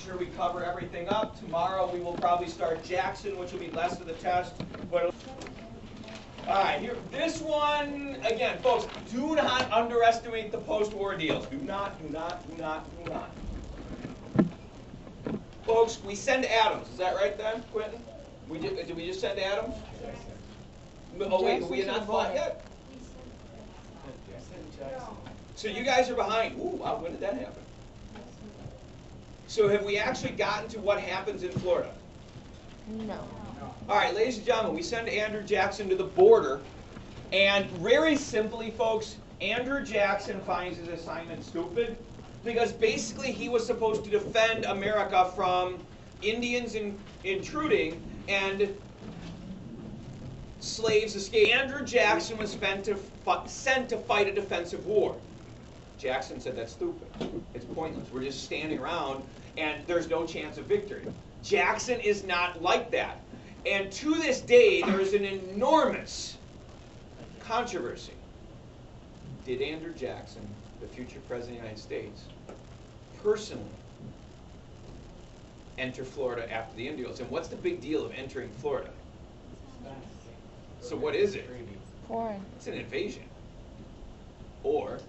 sure we cover everything up. Tomorrow we will probably start Jackson, which will be less of the test. But all right, here, this one, again, folks, do not underestimate the post-war deals. Do not. Folks, we send Adams. Is that right then, Quentin? Did we just send Adams? Oh, wait, we have not fought yet? So you guys are behind. Ooh, wow, when did that happen? So have we actually gotten to what happens in Florida? No. All right, ladies and gentlemen, we send Andrew Jackson to the border. And very simply, folks, Andrew Jackson finds his assignment stupid because basically he was supposed to defend America from Indians intruding and slaves escaping. Andrew Jackson was sent to fight a defensive war. Jackson said, that's stupid. It's pointless. We're just standing around and there's no chance of victory. Jackson is not like that. And to this day, there is an enormous controversy. Did Andrew Jackson, the future President of the United States, personally enter Florida after the Indians? And what's the big deal of entering Florida? So what is it? Foreign. It's an invasion. Or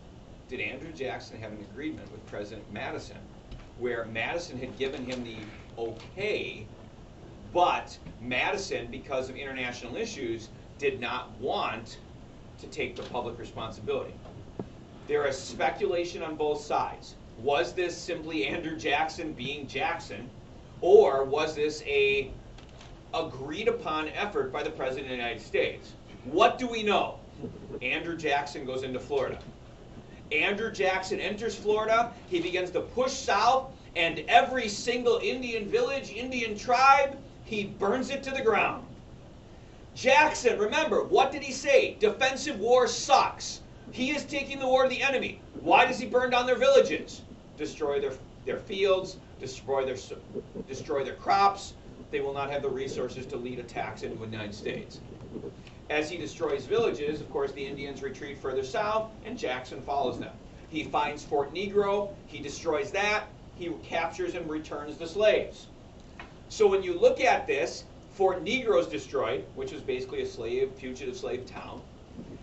did Andrew Jackson have an agreement with President Madison where Madison had given him the okay, but Madison, because of international issues, did not want to take the public responsibility? There is speculation on both sides. Was this simply Andrew Jackson being Jackson, or was this a agreed upon effort by the President of the United States? What do we know? Andrew Jackson goes into Florida. Andrew Jackson enters Florida. He begins to push south, and every single Indian village, Indian tribe, he burns it to the ground. Jackson, remember, what did he say? Defensive war sucks. He is taking the war to the enemy. Why does he burn down their villages? Destroy their fields, destroy their crops. They will not have the resources to lead attacks into the United States. As he destroys villages, of course, the Indians retreat further south, and Jackson follows them. He finds Fort Negro. He destroys that. He captures and returns the slaves. So when you look at this, Fort Negro is destroyed, which is basically a fugitive slave town.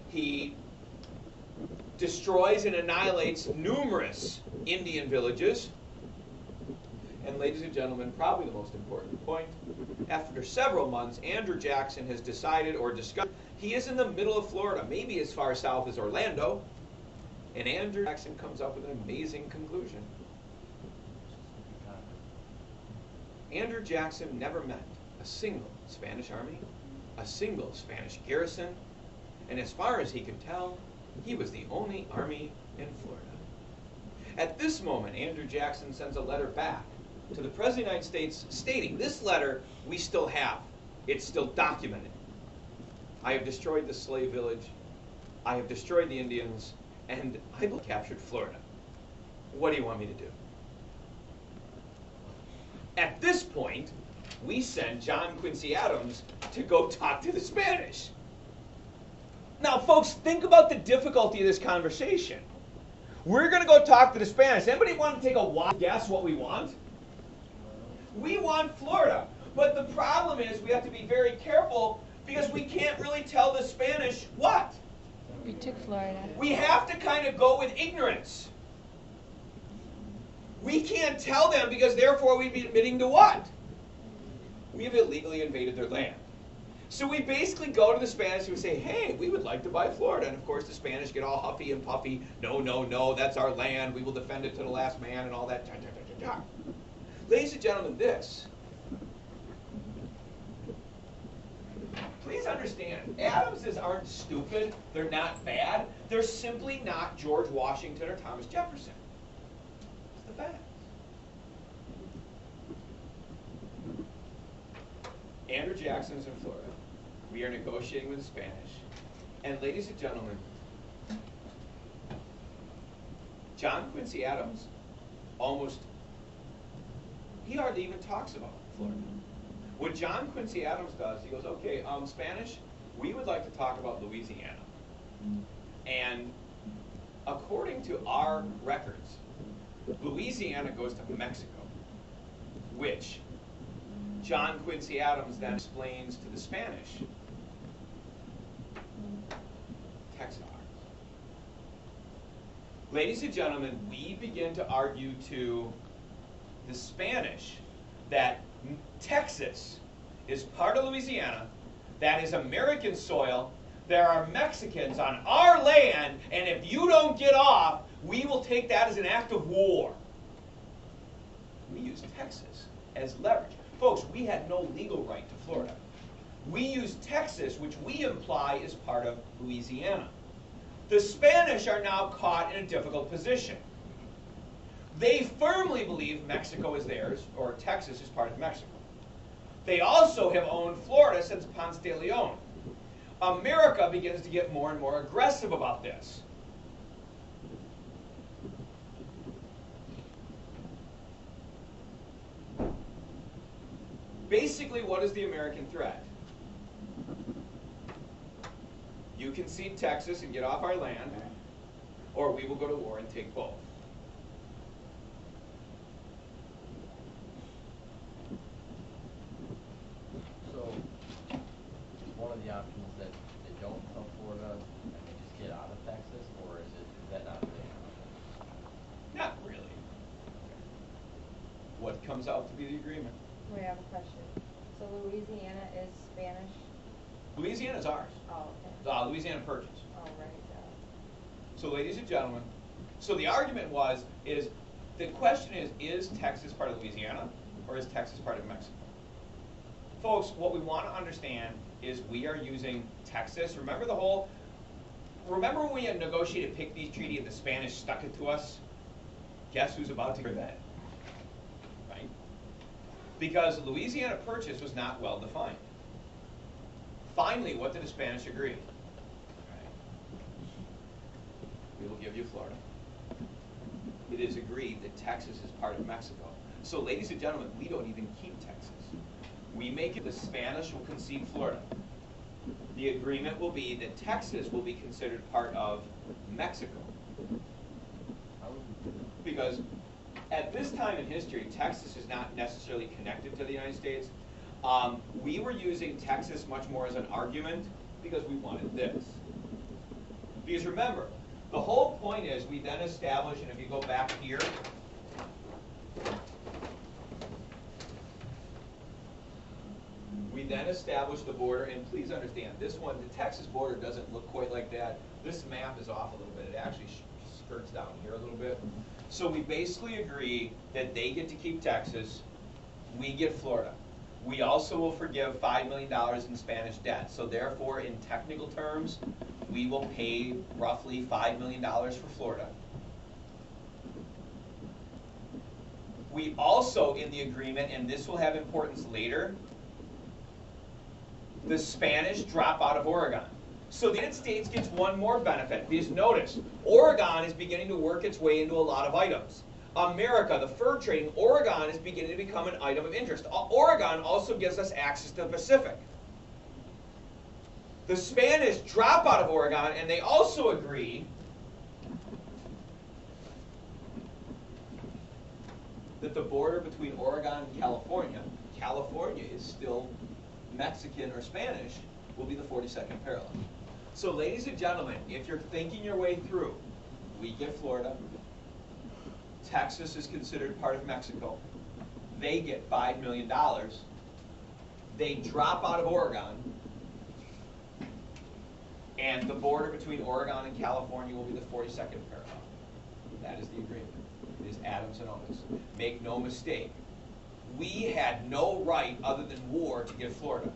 He destroys and annihilates numerous Indian villages. And ladies and gentlemen, probably the most important point, after several months, Andrew Jackson has decided or discovered he is in the middle of Florida, maybe as far south as Orlando, and Andrew Jackson comes up with an amazing conclusion. Andrew Jackson never met a single Spanish army, a single Spanish garrison, and as far as he could tell, he was the only army in Florida. At this moment, Andrew Jackson sends a letter back to the President of the United States stating, this letter we still have. It's still documented. I have destroyed the slave village. I have destroyed the Indians, and I have captured Florida. What do you want me to do? At this point, we send John Quincy Adams to go talk to the Spanish. Now, folks, think about the difficulty of this conversation. We're going to go talk to the Spanish. Anybody want to take a wild guess what we want? We want Florida. But the problem is we have to be very careful because we can't really tell the Spanish what? We took Florida. We have to kind of go with ignorance. We can't tell them because therefore we'd be admitting to what? We have illegally invaded their land. So we basically go to the Spanish and we say, hey, we would like to buy Florida. And of course the Spanish get all huffy and puffy. No, no, no, that's our land. We will defend it to the last man and all that. Ladies and gentlemen, please understand, Adamses aren't stupid. They're not bad. They're simply not George Washington or Thomas Jefferson. It's the fact. Andrew Jackson is in Florida. We are negotiating with the Spanish. And ladies and gentlemen, John Quincy Adams he hardly even talks about Florida. What John Quincy Adams does, he goes, okay, Spanish, we would like to talk about Louisiana. And according to our records, Louisiana goes to Mexico. John Quincy Adams then explains to the Spanish, Texas. Ladies and gentlemen, we begin to argue to the Spanish that Texas is part of Louisiana, that is American soil, there are Mexicans on our land, and if you don't get off, we will take that as an act of war. We use Texas as leverage. Folks, we had no legal right to Florida. We use Texas, which we imply is part of Louisiana. The Spanish are now caught in a difficult position. They firmly believe Mexico is theirs, or Texas is part of Mexico. They also have owned Florida since Ponce de Leon. America begins to get more and more aggressive about this. Basically, what is the American threat? You concede Texas and get off our land, or we will go to war and take both. So, one of the options that they don't tell Florida and they just get out of Texas, or is that not the option? Not really. What comes out to be the agreement? We have a question. So Louisiana is Spanish? Louisiana is ours. Oh, okay. Louisiana Purchase. Oh, right. So ladies and gentlemen, so the argument the question is Texas part of Louisiana, or is Texas part of Mexico? Folks, what we want to understand is we are using Texas. Remember when we had negotiated Pick Peace Treaty and the Spanish stuck it to us? Guess who's about to hear that? Right? Because Louisiana Purchase was not well defined. Finally, what did the Spanish agree? We will give you Florida. It is agreed that Texas is part of Mexico. So ladies and gentlemen, we don't even keep Texas. We make it the Spanish will concede Florida. The agreement will be that Texas will be considered part of Mexico. Because at this time in history, Texas is not necessarily connected to the United States. We were using Texas much more as an argument because we wanted this. Because remember, the whole point is we then establish, and if you go back here, we then establish the border, and please understand, this one, the Texas border doesn't look quite like that. This map is off a little bit. It actually skirts down here a little bit. So we basically agree that they get to keep Texas, we get Florida. We also will forgive $5 million in Spanish debt. So therefore, in technical terms, we will pay roughly $5 million for Florida. We also, in the agreement, and this will have importance later, the Spanish drop out of Oregon. So the United States gets one more benefit. Because notice, Oregon is beginning to work its way into a lot of items. America, the fur trading, Oregon is beginning to become an item of interest. Oregon also gives us access to the Pacific. The Spanish drop out of Oregon, and they also agree that the border between Oregon and California is still Mexican or Spanish, will be the 42nd parallel. So ladies and gentlemen, if you're thinking your way through, we get Florida, Texas is considered part of Mexico, they get $5 million, they drop out of Oregon, and the border between Oregon and California will be the 42nd parallel. That is the agreement. It is Adams and Otis. Make no mistake, we had no right other than war to get Florida.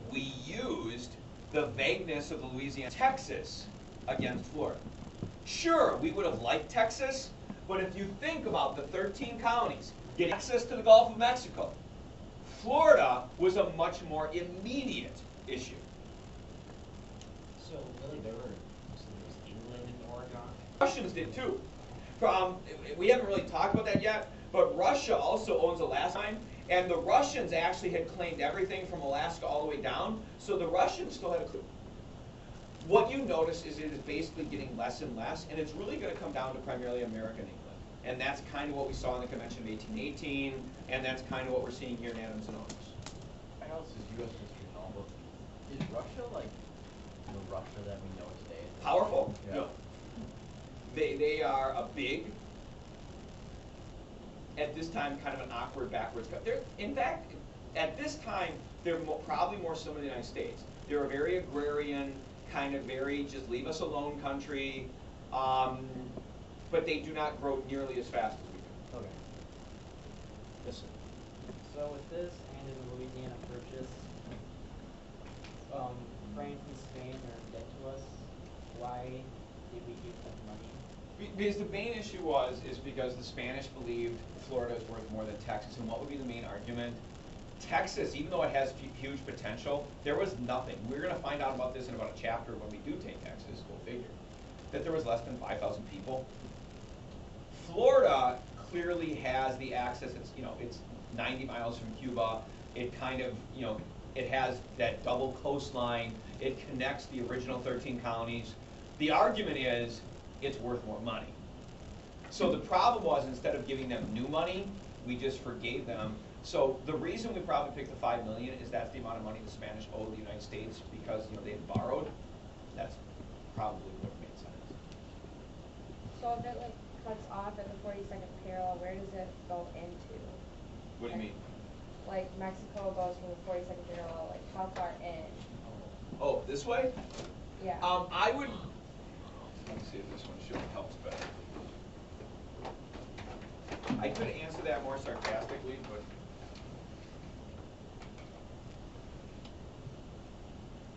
We used the vagueness of the Louisiana, Texas against Florida. Sure, we would have liked Texas, but if you think about the 13 counties, getting access to the Gulf of Mexico, Florida was a much more immediate issue. So really, there was England and Oregon. Russians did too. We haven't really talked about that yet, but Russia also owns Alaska, and the Russians actually had claimed everything from Alaska all the way down, so the Russians still had a clue. What you notice is it is basically getting less and less, and it's really going to come down to primarily America and England. And that's kind of what we saw in the Convention of 1818, and that's kind of what we're seeing here in Adams and Otis. I know this is U.S. history and all, but is Russia like the Russia that we know today? Powerful? Yeah. No. They are a big, at this time, kind of an awkward backwards country. In fact, at this time, they're probably more similar to the United States. They're a very agrarian, kind of very just leave us alone country, but they do not grow nearly as fast as we do. Okay. Yes, sir. So with this and in the Louisiana Purchase, France and Spain are in debt to us. Why did we give them money? Because the main issue is because the Spanish believed Florida is worth more than Texas. And what would be the main argument? Texas, even though it has huge potential, there was nothing. We're going to find out about this in about a chapter when we do take Texas, go figure, that there was less than 5,000 people. Florida clearly has the access. It's 90 miles from Cuba. It kind of, it has that double coastline. It connects the original 13 colonies. The argument is it's worth more money. So the problem was, instead of giving them new money, we just forgave them. So the reason we probably picked the $5 million is that's the amount of money the Spanish owed the United States because they had borrowed. That's probably what made sense. So if it like cuts off at the 42nd parallel, where does it go into? What do you mean? Like Mexico goes from the 42nd parallel, like how far in? Oh, this way? Yeah. I would. Let me see if this one helps better. I could answer that more sarcastically, but.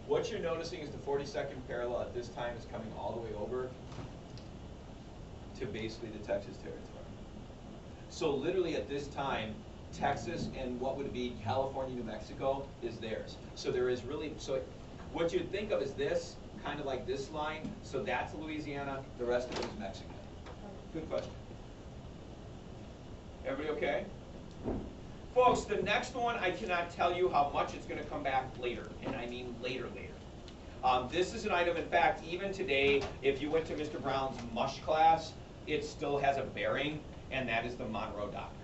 What you're noticing is the 42nd parallel at this time is coming all the way over to basically the Texas territory. So literally at this time, Texas and what would be California, New Mexico is theirs. So there is really, what you'd think of is this, kind of like this line, so that's Louisiana, the rest of it is Mexico. Good question. Everybody okay? Folks, the next one, I cannot tell you how much it's going to come back later, and I mean later. This is an item, in fact, even today, if you went to Mr. Brown's MUSH class, it still has a bearing, and that is the Monroe Doctrine.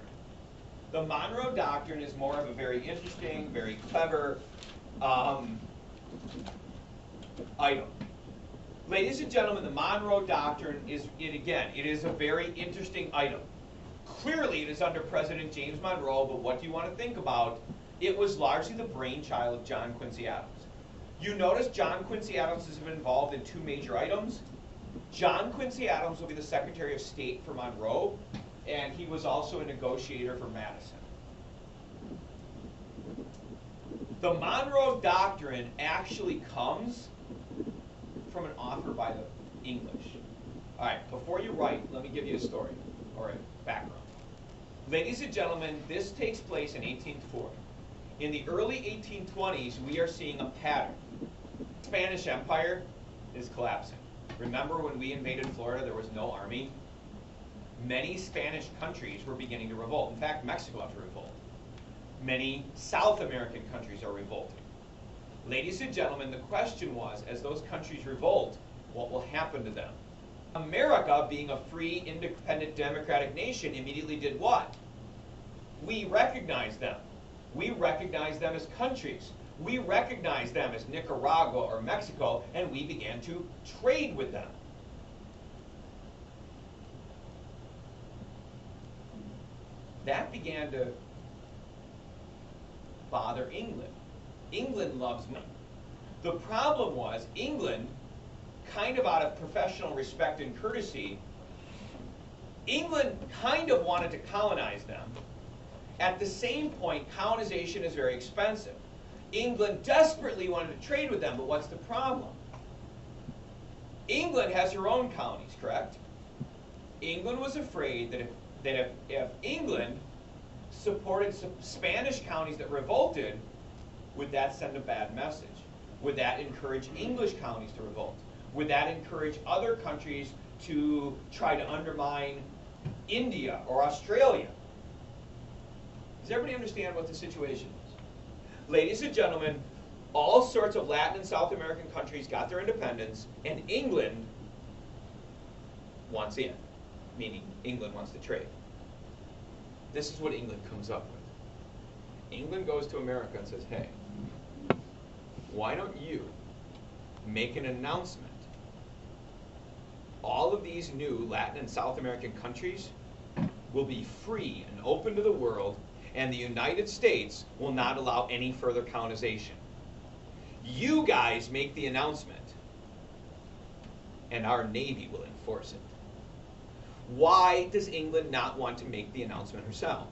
The Monroe Doctrine is more of a very interesting, very clever item. Ladies and gentlemen, the Monroe Doctrine is, it is a very interesting item. Clearly, it is under President James Monroe, but what do you want to think about? It was largely the brainchild of John Quincy Adams. You notice John Quincy Adams has been involved in two major items. John Quincy Adams will be the Secretary of State for Monroe, and he was also a negotiator for Madison. The Monroe Doctrine actually comes from an author by the English. All right, before you write, let me give you a story, or a background. Ladies and gentlemen, this takes place in 1840. In the early 1820s, we are seeing a pattern. Spanish Empire is collapsing. Remember when we invaded Florida, there was no army? Many Spanish countries were beginning to revolt. In fact, Mexico had to revolt. Many South American countries are revolting. Ladies and gentlemen, the question was, as those countries revolt, what will happen to them? America, being a free, independent, democratic nation, immediately did what? We recognized them. We recognized them as countries. We recognized them as Nicaragua or Mexico, and we began to trade with them. That began to bother England. England loves money. The problem was England, kind of out of professional respect and courtesy, England kind of wanted to colonize them. At the same point, colonization is very expensive. England desperately wanted to trade with them, but what's the problem? England has her own colonies, correct? England was afraid that if England supported some Spanish colonies that revolted, would that send a bad message? Would that encourage English colonies to revolt? Would that encourage other countries to try to undermine India or Australia? Does everybody understand what the situation is? Ladies and gentlemen, all sorts of Latin and South American countries got their independence, and England wants in, meaning England wants to trade. This is what England comes up with. England goes to America and says, hey, why don't you make an announcement? All of these new Latin and South American countries will be free and open to the world, and the United States will not allow any further colonization. You guys make the announcement, and our Navy will enforce it. Why does England not want to make the announcement herself?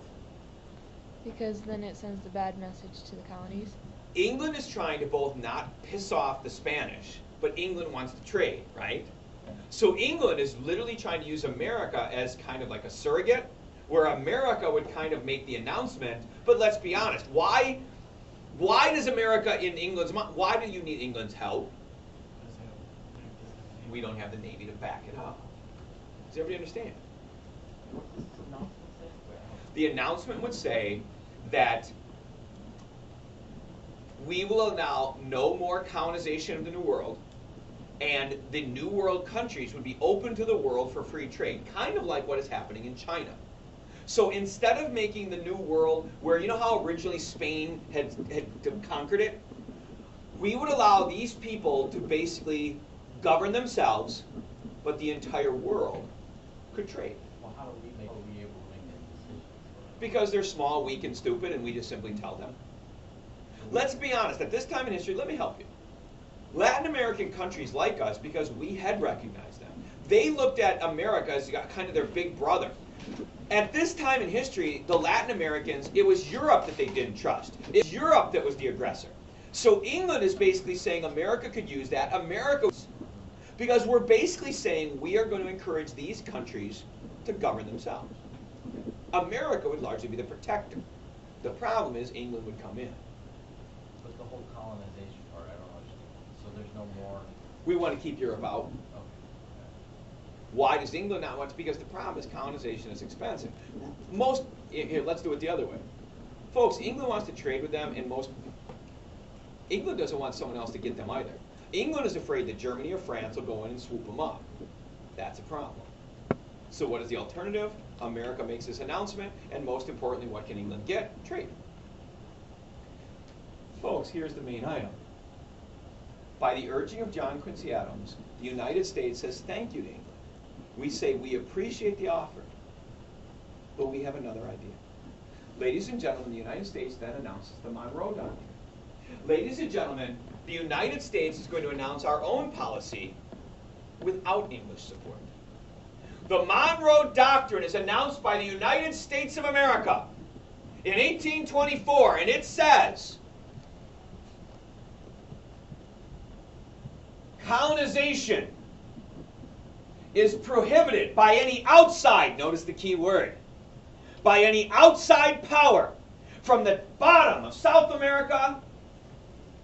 Because then it sends the bad message to the colonies. England is trying to both not piss off the Spanish, but England wants to trade, right? So England is literally trying to use America as kind of like a surrogate, where America would kind of make the announcement, but let's be honest, why does America in England's mind, why do you need England's help? We don't have the Navy to back it up. Does everybody understand? What does this announcement say? The announcement would say that we will allow no more colonization of the New World, and the New World countries would be open to the world for free trade, kind of like what is happening in China. So instead of making the New World, where you know how originally Spain had conquered it, we would allow these people to basically govern themselves, but the entire world could trade. Well, how are we able to make that decision? Because they're small, weak, and stupid, and we just simply tell them. Let's be honest, at this time in history, let me help you. Latin American countries like us, because we had recognized them, they looked at America as kind of their big brother. At this time in history, the Latin Americans, it was Europe that they didn't trust. It's Europe that was the aggressor. So England is basically saying America could use that. Because we're basically saying we are going to encourage these countries to govern themselves. America would largely be the protector. The problem is England would come in. But the whole colonization part, I don't understand. So there's no more. We want to keep Europe out. Okay. Why does England not want to? Because the problem is colonization is expensive. Here, let's do it the other way. Folks, England wants to trade with them, and England doesn't want someone else to get them either. England is afraid that Germany or France will go in and swoop them up. That's a problem. So what is the alternative? America makes this announcement, and most importantly, what can England get? Trade. Folks, here's the main item. By the urging of John Quincy Adams, the United States says thank you to England. We say we appreciate the offer, but we have another idea. Ladies and gentlemen, the United States then announces the Monroe Doctrine. Ladies and gentlemen, the United States is going to announce our own policy without English support. The Monroe Doctrine is announced by the United States of America in 1824, and it says, colonization is prohibited by any outside, notice the key word, by any outside power from the bottom of South America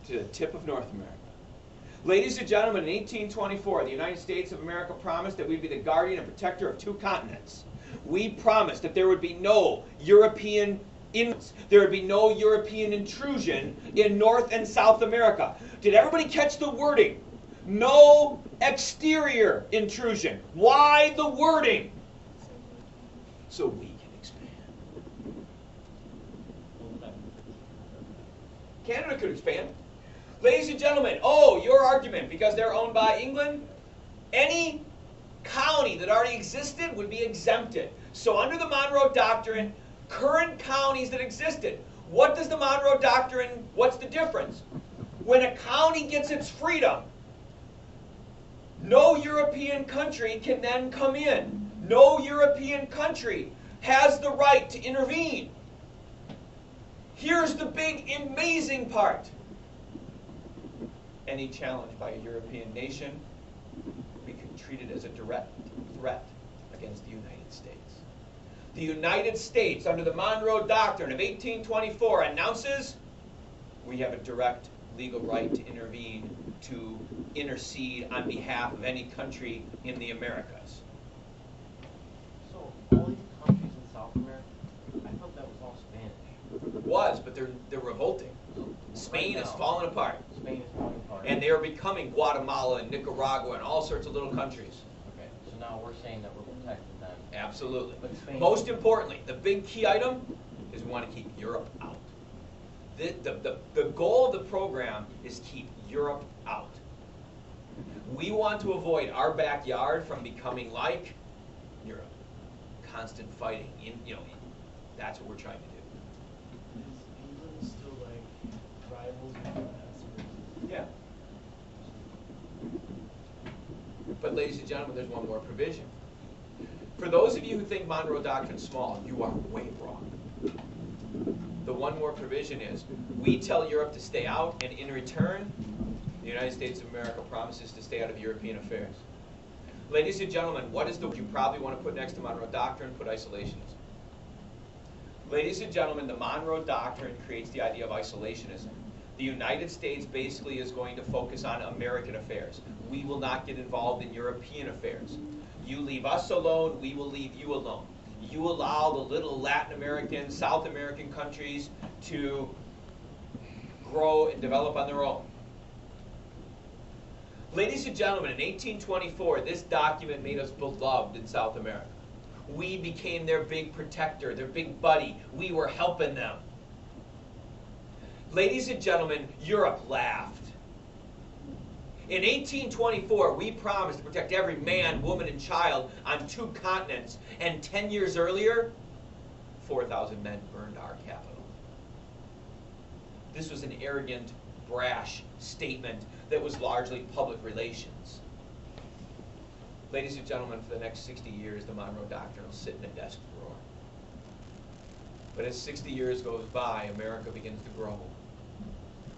to the tip of North America. Ladies and gentlemen, in 1824, the United States of America promised that we'd be the guardian and protector of two continents. We promised that there would be no European intrusion in North and South America. Did everybody catch the wording? No exterior intrusion. Why the wording? So we can expand. Canada could expand. Ladies and gentlemen, your argument, because they're owned by England, any colony that already existed would be exempted. So under the Monroe Doctrine, current colonies that existed, what does the Monroe Doctrine, what's the difference? When a colony gets its freedom, no European country can then come in. No European country has the right to intervene. Here's the big, amazing part. Any challenge by a European nation, we can treat it as a direct threat against the United States. The United States, under the Monroe Doctrine of 1824, announces we have a direct legal right to intervene, to intercede on behalf of any country in the Americas. So all these countries in South America, I thought that was all Spanish. It was, but they're revolting. So Spain right is now, falling apart. Spain is falling apart. And they are becoming Guatemala and Nicaragua and all sorts of little countries. Okay, so now we're saying that we're protecting them. Absolutely. But Spain. Most importantly, the big key item is we want to keep Europe out. The goal of the program is keep Europe out. We want to avoid our backyard from becoming like Europe. Constant fighting. That's what we're trying to do. Is England still like rivals with the US? Yeah. But ladies and gentlemen, there's one more provision. For those of you who think Monroe Doctrine's small, you are way wrong. The one more provision is, we tell Europe to stay out, and in return, the United States of America promises to stay out of European affairs. Ladies and gentlemen, what is the word you probably want to put next to Monroe Doctrine? Put isolationism. Ladies and gentlemen, the Monroe Doctrine creates the idea of isolationism. The United States basically is going to focus on American affairs. We will not get involved in European affairs. You leave us alone, we will leave you alone. You allow the little Latin American, South American countries to grow and develop on their own. Ladies and gentlemen, in 1824, this document made us beloved in South America. We became their big protector, their big buddy. We were helping them. Ladies and gentlemen, Europe laughed. In 1824, we promised to protect every man, woman, and child on 2 continents. And 10 years earlier, 4,000 men burned our capital. This was an arrogant, brash statement that was largely public relations. Ladies and gentlemen, for the next 60 years, the Monroe Doctrine will sit in a desk drawer. But as 60 years goes by, America begins to grow.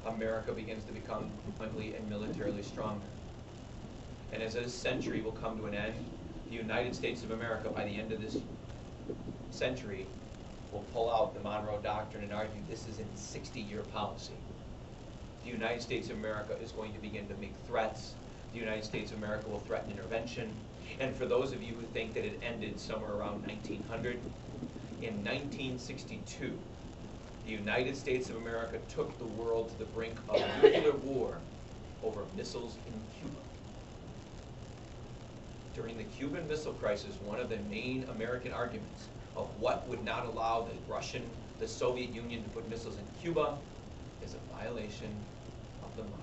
America begins to become politically and militarily stronger. And as this century will come to an end, the United States of America, by the end of this century, will pull out the Monroe Doctrine and argue this is a 60-year policy. The United States of America is going to begin to make threats. The United States of America will threaten intervention. And for those of you who think that it ended somewhere around 1900, in 1962, the United States of America took the world to the brink of nuclear war over missiles in Cuba. During the Cuban Missile Crisis, one of the main American arguments of what would not allow the Soviet Union to put missiles in Cuba is a violation of the Monroe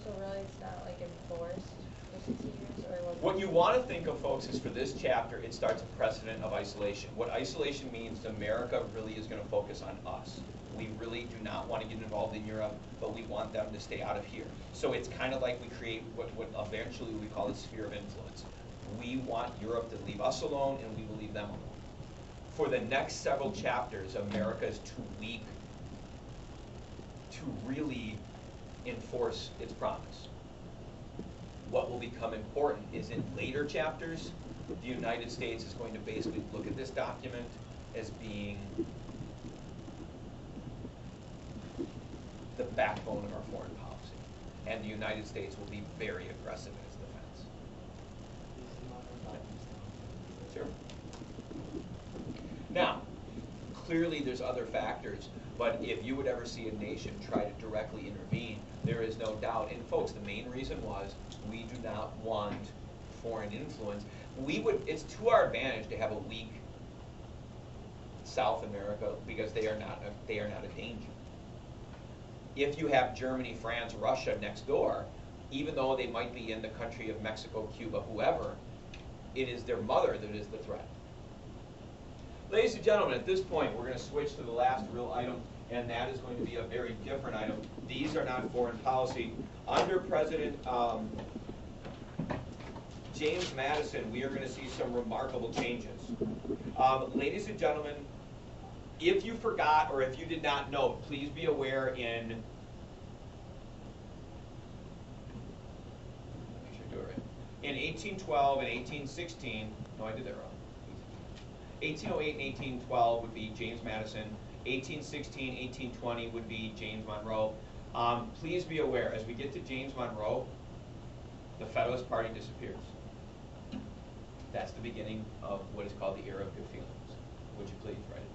Doctrine. So really it's not like enforced for 60 years or What you want to think of, folks, is for this chapter, it starts a precedent of isolation. What isolation means, America really is going to focus on us. We really do not want to get involved in Europe, but we want them to stay out of here. So it's kind of like we create what eventually we call a sphere of influence. We want Europe to leave us alone, and we will leave them alone. For the next several chapters, America is too weak to really enforce its promise. What will become important is in later chapters, the United States is going to basically look at this document as being the backbone of our foreign policy. And the United States will be very aggressive in its defense. Is the Monroe Doctrine still? Sure. Now, clearly there's other factors, but if you would ever see a nation try to directly intervene, there is no doubt. And folks, the main reason was we do not want foreign influence. It's to our advantage to have a weak South America because they are not a danger. If you have Germany, France, Russia next door, even though they might be in the country of Mexico, Cuba, whoever, it is their mother that is the threat. Ladies and gentlemen, at this point, we're going to switch to the last real item, and that is going to be a very different item. These are not foreign policy. Under President James Madison, we are going to see some remarkable changes. Ladies and gentlemen, if you forgot or if you did not know, please be aware in, make sure I do it right. In 1812 and 1816, no, I did that wrong. 1808 and 1812 would be James Madison. 1816, 1820 would be James Monroe. Please be aware, as we get to James Monroe, the Federalist Party disappears. That's the beginning of what is called the era of good feelings. Would you please write it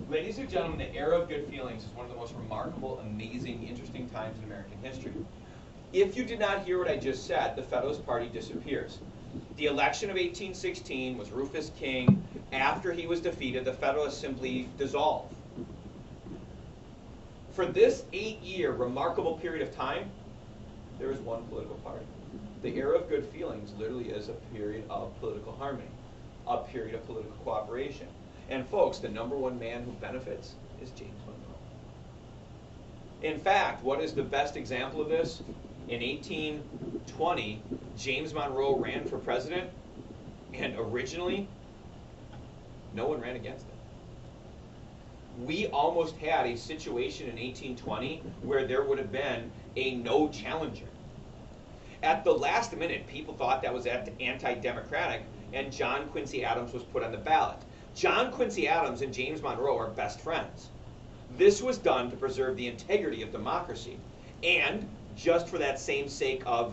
down? Ladies and gentlemen, the era of good feelings is one of the most remarkable, amazing, interesting times in American history. If you did not hear what I just said, the Federalist Party disappears. The election of 1816 was Rufus King after he was defeated, the Federalists simply dissolved. For this 8-year remarkable period of time, there is one political party. The era of good feelings literally is a period of political harmony, a period of political cooperation. And folks, the number one man who benefits is James Monroe. In fact, what is the best example of this? In 1820, James Monroe ran for president, and originally, no one ran against him. We almost had a situation in 1820 where there would have been a no challenger. At the last minute, people thought that was anti-democratic, and John Quincy Adams was put on the ballot. John Quincy Adams and James Monroe are best friends. This was done to preserve the integrity of democracy, and just for that same sake of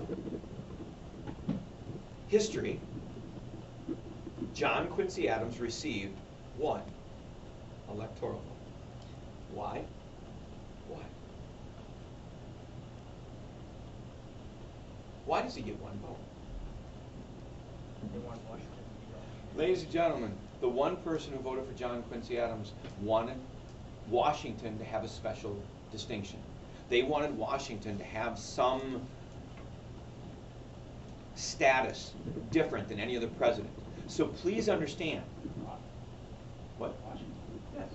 history, John Quincy Adams received 1 electoral vote. Why? Why? Why does he get 1 vote? They want Washington to be gone. Ladies and gentlemen, the one person who voted for John Quincy Adams wanted Washington to have a special distinction. They wanted Washington to have some status different than any other president. So please understand. What? Washington. Yes.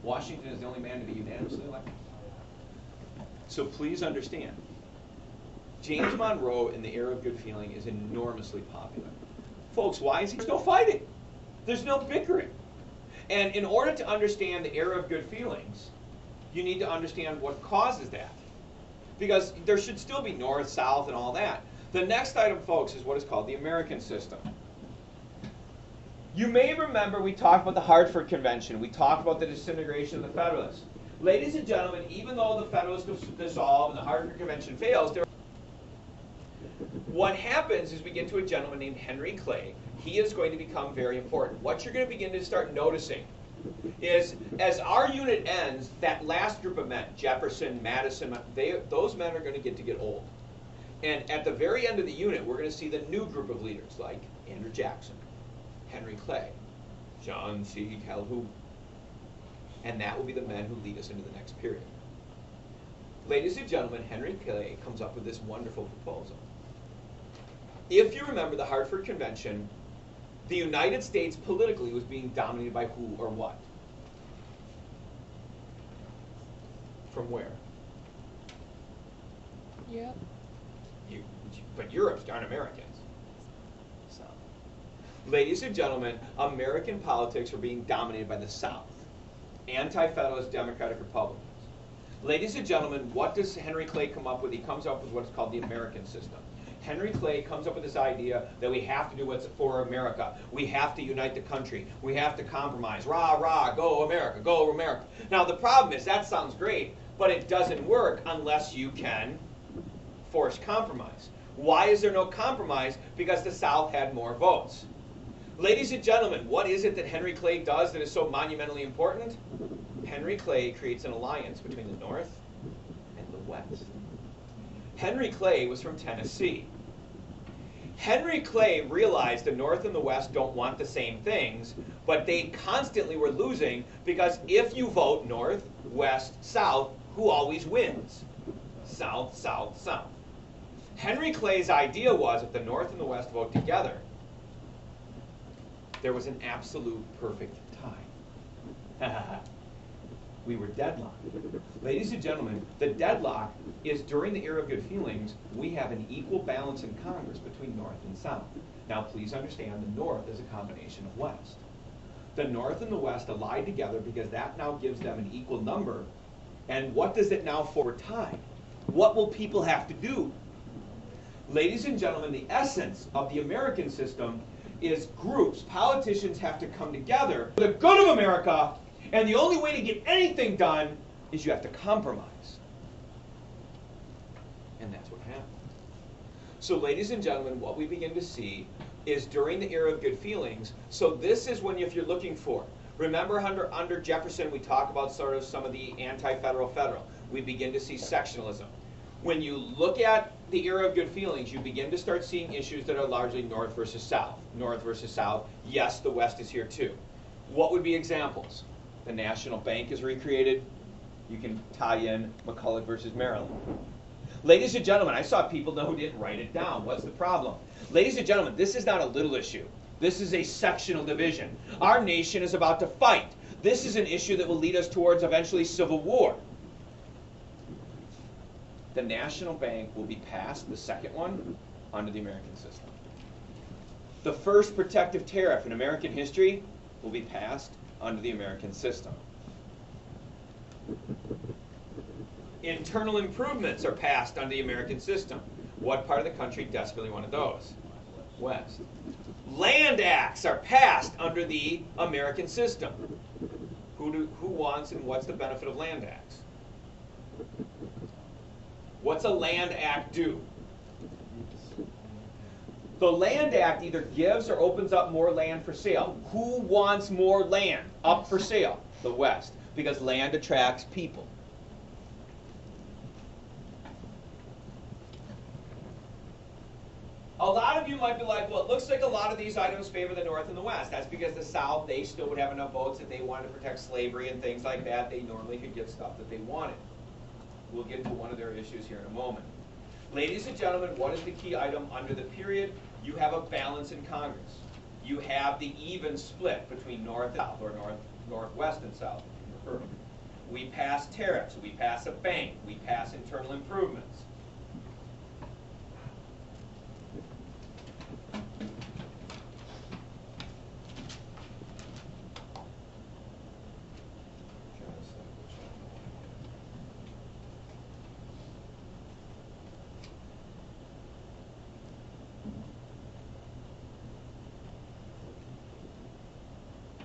Washington is the only man to be unanimously elected. So please understand. James Monroe in the era of good feeling is enormously popular. Folks, why is he? There's no fighting. There's no bickering. And in order to understand the era of good feelings, you need to understand what causes that. Because there should still be North, South, and all that. The next item, folks, is what is called the American system. You may remember we talked about the Hartford Convention. We talked about the disintegration of the Federalists. Ladies and gentlemen, even though the Federalists dissolve and the Hartford Convention fails, what happens is we get to a gentleman named Henry Clay. He is going to become very important. What you're going to begin to start noticing is as our unit ends, that last group of men, Jefferson, Madison, those men are going to get old. And at the very end of the unit, we're going to see the new group of leaders like Andrew Jackson, Henry Clay, John C. Calhoun. And that will be the men who lead us into the next period. Ladies and gentlemen, Henry Clay comes up with this wonderful proposal. If you remember the Hartford Convention, the United States politically was being dominated by who or what? From where? Yep. But Europe's aren't Americans. So, ladies and gentlemen, American politics are being dominated by the South. Anti-Federalist Democratic Republicans. Ladies and gentlemen, what does Henry Clay come up with? He comes up with what is called the American system. Henry Clay comes up with this idea that we have to do what's for America. We have to unite the country. We have to compromise. Rah, rah, go America, go America. Now the problem is that sounds great, but it doesn't work unless you can force compromise. Why is there no compromise? Because the South had more votes. Ladies and gentlemen, what is it that Henry Clay does that is so monumentally important? Henry Clay creates an alliance between the North and the West. Henry Clay was from Tennessee. Henry Clay realized the North and the West don't want the same things, but they constantly were losing because if you vote North, West, South, who always wins? South, South, South. Henry Clay's idea was if the North and the West vote together, there was an absolute perfect tie. We were deadlocked. Ladies and gentlemen, the deadlock is during the era of good feelings, we have an equal balance in Congress between North and South. Now please understand the North is a combination of West. The North and the West allied together because that now gives them an equal number. And what does it now for tie? What will people have to do? Ladies and gentlemen, the essence of the American system is groups. Politicians have to come together for the good of America, and the only way to get anything done is you have to compromise. And that's what happened. So ladies and gentlemen, what we begin to see is during the era of good feelings, so this is when if you're looking for, remember under Jefferson we talk about sort of some of the anti-federal federal. We begin to see sectionalism. When you look at the era of good feelings, you begin to start seeing issues that are largely North versus South. North versus South. Yes, the West is here too. What would be examples? The National Bank is recreated. You can tie in McCulloch versus Maryland. Ladies and gentlemen, I saw people who didn't write it down. What's the problem? Ladies and gentlemen, this is not a little issue. This is a sectional division. Our nation is about to fight. This is an issue that will lead us towards eventually civil war. The National Bank will be passed, the second one, under the American system. The first protective tariff in American history will be passed under the American system. Internal improvements are passed under the American system. What part of the country desperately wanted those? West. Land acts are passed under the American system. Who wants and what's the benefit of land acts? What's a land act do? The Land Act either gives or opens up more land for sale. Who wants more land up for sale? The West, because land attracts people. A lot of you might be like, well, it looks like a lot of these items favor the North and the West. That's because the South, they still would have enough votes that they wanted to protect slavery and things like that. They normally could get stuff that they wanted. We'll get to one of their issues here in a moment. Ladies and gentlemen, what is the key item under the period? You have a balance in Congress. You have the even split between North and South, or Northwest and South, if you prefer. We pass tariffs. We pass a bank. We pass internal improvements.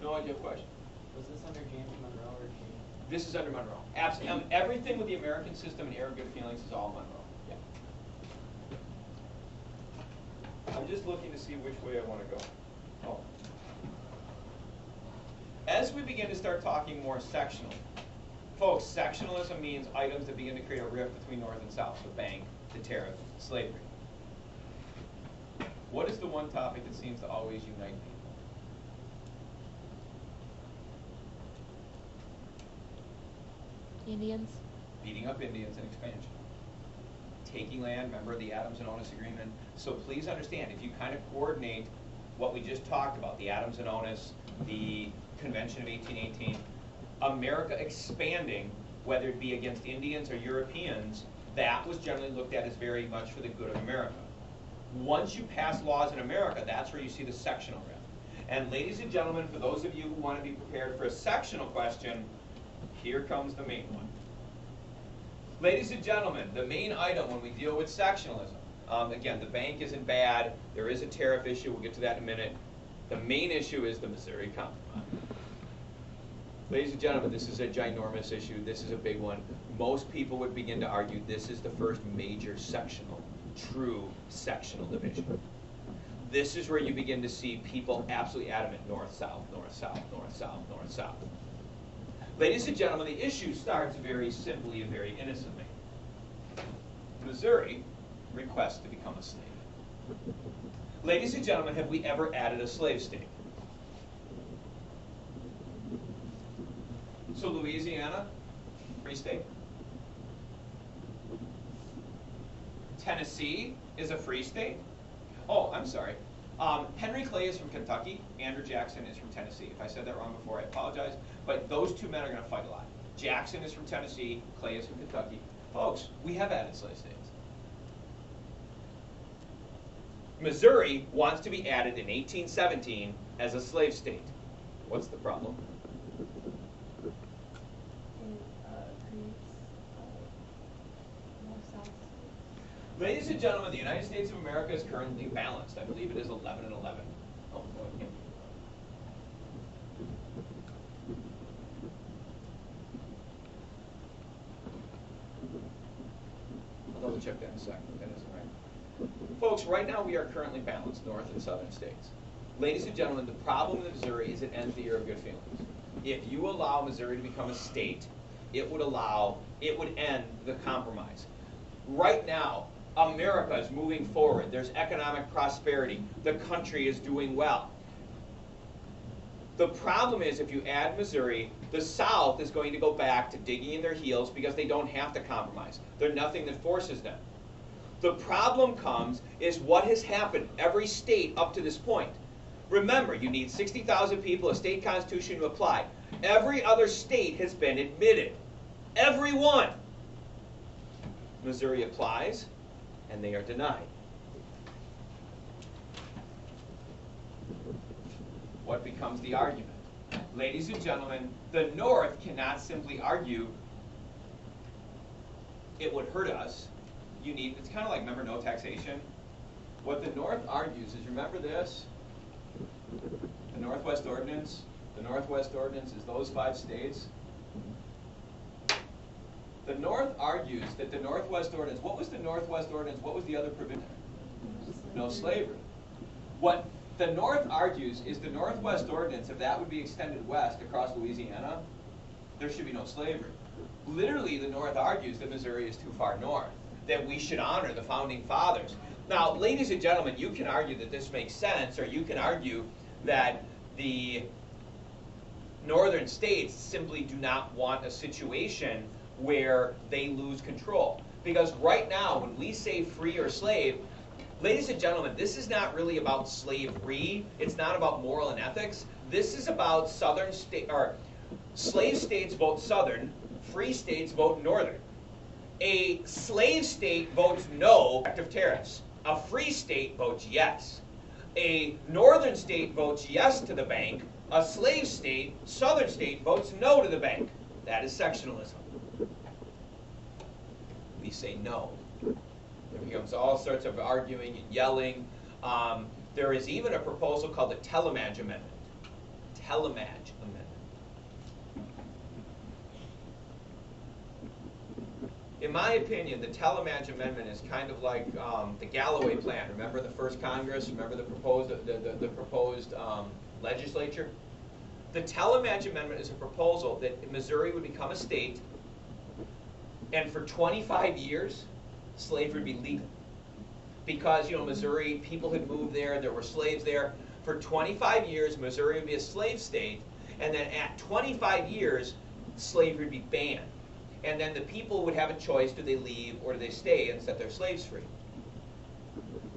No idea question. Was this under James Monroe or James? This is under Monroe. Absolutely. Everything with the American system and air of good feelings is all Monroe. Yeah. I'm just looking to see which way I want to go. Oh. As we begin to start talking more sectional, folks, sectionalism means items that begin to create a rift between North and South. The bank, the tariff, slavery. What is the one topic that seems to always unite people? Indians. Beating up Indians and expansion. Taking land, remember the Adams and Onis Agreement. So please understand, if you kind of coordinate what we just talked about, the Adams and Onis, the Convention of 1818, America expanding, whether it be against Indians or Europeans, that was generally looked at as very much for the good of America. Once you pass laws in America, that's where you see the sectional rift. And ladies and gentlemen, for those of you who want to be prepared for a sectional question, here comes the main one. Ladies and gentlemen, the main item when we deal with sectionalism, again, the bank isn't bad. There is a tariff issue. We'll get to that in a minute. The main issue is the Missouri Compromise. Ladies and gentlemen, this is a ginormous issue. This is a big one. Most people would begin to argue this is the first major sectional, true sectional division. This is where you begin to see people absolutely adamant, north-south, north-south, north-south, north-south. Ladies and gentlemen, the issue starts very simply and very innocently. Missouri requests to become a slave. Ladies and gentlemen, have we ever added a slave state? So Louisiana, free state. Tennessee is a free state. Oh, I'm sorry. Henry Clay is from Kentucky. Andrew Jackson is from Tennessee. If I said that wrong before, I apologize. But those two men are going to fight a lot. Jackson is from Tennessee. Clay is from Kentucky. Folks, we have added slave states. Missouri wants to be added in 1817 as a slave state. What's the problem? Ladies and gentlemen, the United States of America is currently balanced. I believe it is 11 and 11. Oh, boy, it can't be. I'll double check that in a second. That isn't right. Folks, right now we are currently balanced, north and southern states. Ladies and gentlemen, the problem with Missouri is it ends the year of good feelings. If you allow Missouri to become a state, it would end the compromise. Right now, America is moving forward. There's economic prosperity. The country is doing well. The problem is if you add Missouri, the South is going to go back to digging in their heels because they don't have to compromise. There's nothing that forces them. The problem comes is what has happened every state up to this point. Remember, you need 60,000 people, a state constitution to apply. Every other state has been admitted. Every one. Missouri applies, and they are denied. What becomes the argument? Ladies and gentlemen, the North cannot simply argue it would hurt us. It's kind of like, remember no taxation? What the North argues is, remember this? The Northwest Ordinance. The Northwest Ordinance is those 5 states. The North argues that the Northwest Ordinance, what was the Northwest Ordinance? What was the other provision? No slavery. What the North argues is the Northwest Ordinance, if that would be extended west across Louisiana, there should be no slavery. Literally, the North argues that Missouri is too far north, that we should honor the Founding Fathers. Now, ladies and gentlemen, you can argue that this makes sense, or you can argue that the northern states simply do not want a situation where they lose control. Because right now, when we say free or slave, ladies and gentlemen, this is not really about slavery. It's not about moral and ethics. This is about southern state, or slave states vote southern, free states vote northern. A slave state votes no effective tariffs. A free state votes yes. A northern state votes yes to the bank. A slave state, southern state, votes no to the bank. That is sectionalism. We say no. There becomes all sorts of arguing and yelling. There is even a proposal called the Tallmadge Amendment. Tallmadge Amendment. In my opinion, the Tallmadge Amendment is kind of like the Galloway Plan. Remember the first Congress? Remember the proposed legislature? The Tallmadge Amendment is a proposal that Missouri would become a state, and for 25 years, slavery would be legal. Because, Missouri, people had moved there were slaves there. For 25 years, Missouri would be a slave state, and then at 25 years, slavery would be banned. And then the people would have a choice, do they leave or do they stay and set their slaves free?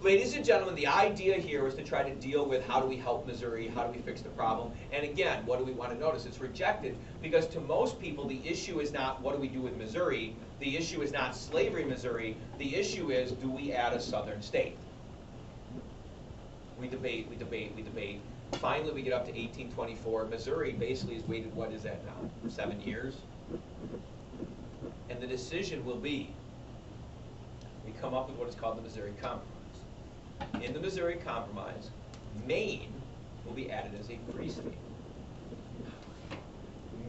Ladies and gentlemen, the idea here was to try to deal with how do we help Missouri, how do we fix the problem, and again, what do we want to notice? It's rejected because to most people the issue is not what do we do with Missouri, the issue is not slavery in Missouri, the issue is do we add a southern state? We debate, we debate, we debate. Finally we get up to 1824. Missouri basically has waited, what is that now, 7 years? And the decision will be, we come up with what is called the Missouri Compromise. In the Missouri Compromise, Maine will be added as a free state.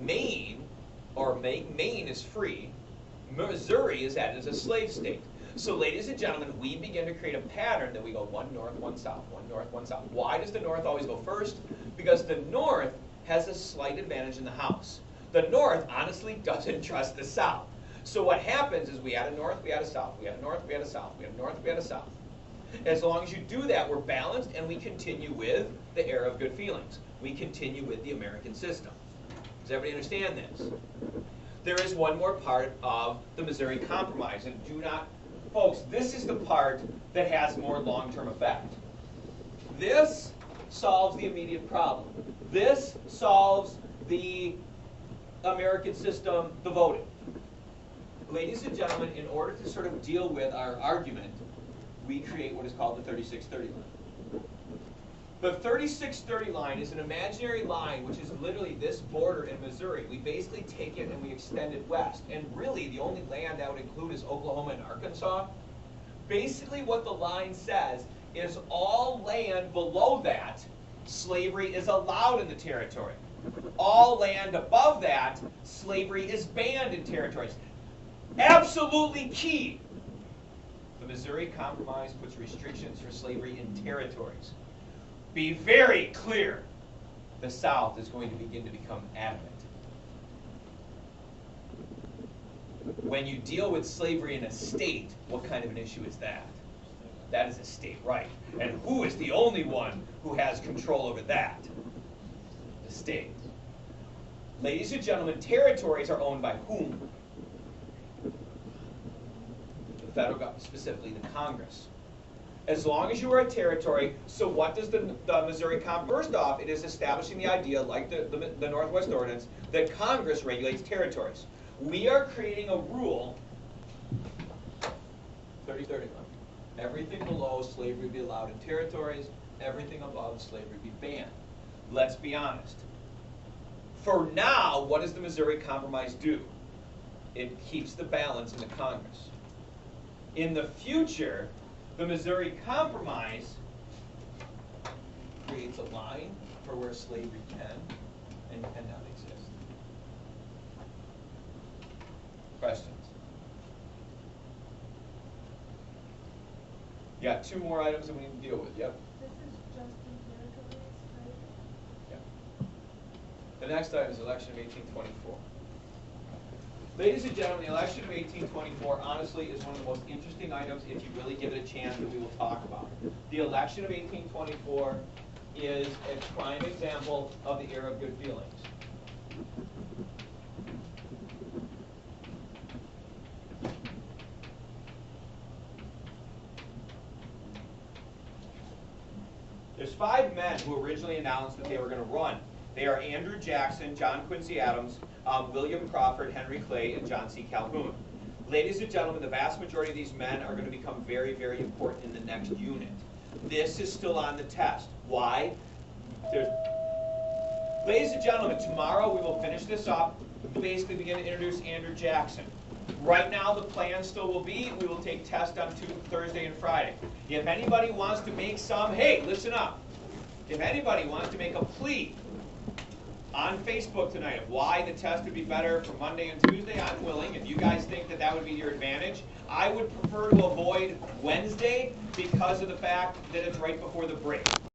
Maine is free. Missouri is added as a slave state. So ladies and gentlemen, we begin to create a pattern that we go one north, one south, one north, one south. Why does the North always go first? Because the North has a slight advantage in the House. The North honestly doesn't trust the South. So what happens is we add a North, we add a South, we add a North, we add a South, we add a North, we add a South. As long as you do that, we're balanced and we continue with the era of good feelings. We continue with the American system. Does everybody understand this? There is one more part of the Missouri Compromise, and do not, folks, this is the part that has more long-term effect. This solves the immediate problem. This solves the American system, the voting. Ladies and gentlemen, in order to sort of deal with our argument, we create what is called the 3630 line. The 3630 line is an imaginary line which is literally this border in Missouri. We basically take it and we extend it west. And really the only land that would include is Oklahoma and Arkansas. Basically what the line says is all land below that, slavery is allowed in the territory. All land above that, slavery is banned in territories. Absolutely key. The Missouri Compromise puts restrictions for slavery in territories. Be very clear. The South is going to begin to become adamant. when you deal with slavery in a state, what kind of an issue is that? That is a state right. And who is the only one who has control over that? The state. Ladies and gentlemen, territories are owned by whom? The federal government, specifically the Congress. As long as you are a territory, so what does the Missouri first off, it is establishing the idea, like the Northwest Ordinance, that Congress regulates territories. We are creating a rule, 30-31. Everything below slavery be allowed in territories, everything above slavery be banned. Let's be honest. For now, what does the Missouri Compromise do? It keeps the balance in the Congress. In the future, the Missouri Compromise creates a line for where slavery can and cannot exist. Questions? Yeah, 2 more items that we need to deal with. Yep. This is just in territories, right? Yeah. The next item is election of 1824. Ladies and gentlemen, the election of 1824 honestly is one of the most interesting items if you really give it a chance that we will talk about. The election of 1824 is a prime example of the era of good feelings. There's 5 men who originally announced that they were going to run. They are Andrew Jackson, John Quincy Adams, William Crawford, Henry Clay, and John C. Calhoun. Ladies and gentlemen, the vast majority of these men are going to become very, very important in the next unit. This is still on the test. Why? Ladies and gentlemen, tomorrow we will finish this up and basically begin to introduce Andrew Jackson. Right now, the plan still will be we will take tests on Thursday and Friday. If anybody wants to make hey, listen up. If anybody wants to make a plea on Facebook tonight of why the test would be better for Monday and Tuesday, I'm willing. If you guys think that that would be your advantage, I would prefer to avoid Wednesday because of the fact that it's right before the break.